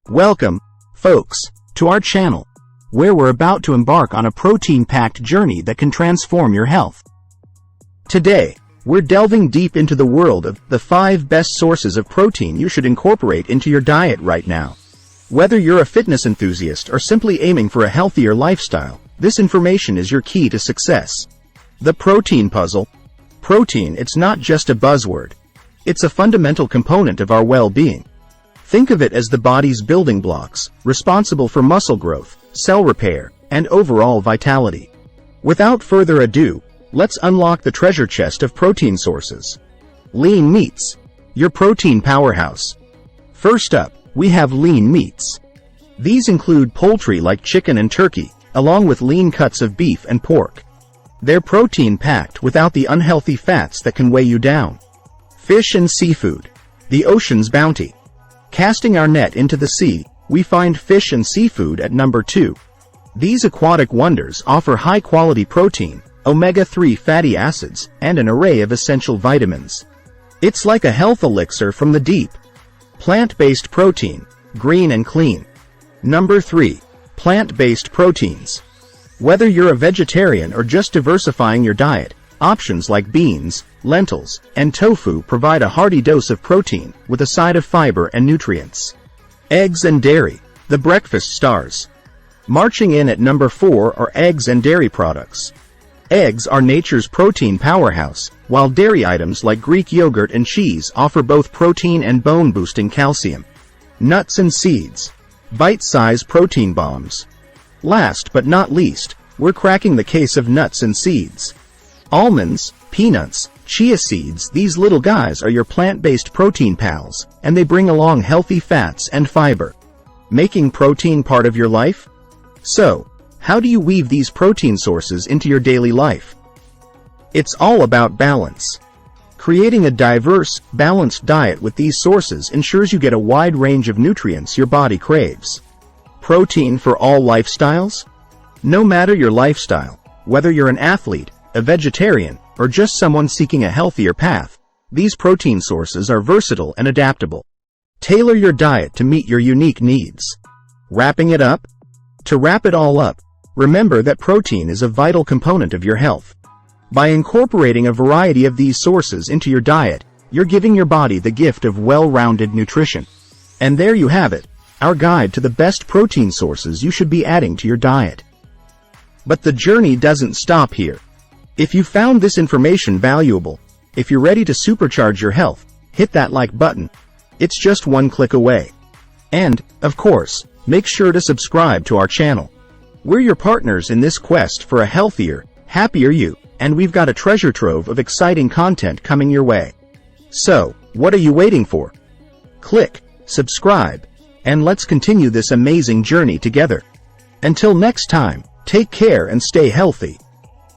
Welcome, folks, to our channel, where we're about to embark on a protein-packed journey that can transform your health. Today, we're delving deep into the world of the 5 best sources of protein you should incorporate into your diet right now. Whether you're a fitness enthusiast or simply aiming for a healthier lifestyle, this information is your key to success. The protein puzzle. Protein, it's not just a buzzword. It's a fundamental component of our well-being. Think of it as the body's building blocks, responsible for muscle growth, cell repair, and overall vitality. Without further ado, let's unlock the treasure chest of protein sources. Lean meats, your protein powerhouse. First up, we have lean meats. These include poultry like chicken and turkey, along with lean cuts of beef and pork. They're protein-packed without the unhealthy fats that can weigh you down. Fish and seafood, the ocean's bounty. Casting our net into the sea, we find fish and seafood at number 2. These aquatic wonders offer high-quality protein, omega-3 fatty acids, and an array of essential vitamins. It's like a health elixir from the deep. Plant-based protein, green and clean. Number 3. Plant-based proteins. Whether you're a vegetarian or just diversifying your diet, options like beans, lentils, and tofu provide a hearty dose of protein with a side of fiber and nutrients. Eggs and dairy, the breakfast stars. Marching in at number 4 are eggs and dairy products. Eggs are nature's protein powerhouse, while dairy items like Greek yogurt and cheese offer both protein and bone-boosting calcium. Nuts and seeds, bite-sized protein bombs. Last but not least, we're cracking the case of nuts and seeds. Almonds, peanuts, chia seeds, these little guys are your plant-based protein pals, and they bring along healthy fats and fiber. Making protein part of your life? So, how do you weave these protein sources into your daily life? It's all about balance. Creating a diverse, balanced diet with these sources ensures you get a wide range of nutrients your body craves. Protein for all lifestyles? No matter your lifestyle, whether you're an athlete, a vegetarian, or just someone seeking a healthier path, these protein sources are versatile and adaptable. Tailor your diet to meet your unique needs. Wrapping it up? To wrap it all up, remember that protein is a vital component of your health. By incorporating a variety of these sources into your diet, you're giving your body the gift of well-rounded nutrition. And there you have it, our guide to the best protein sources you should be adding to your diet. But the journey doesn't stop here. If you found this information valuable, if you're ready to supercharge your health, hit that like button. It's just one click away. And, of course, make sure to subscribe to our channel. We're your partners in this quest for a healthier, happier you, and we've got a treasure trove of exciting content coming your way. So, what are you waiting for? Click subscribe, and let's continue this amazing journey together. Until next time, take care and stay healthy.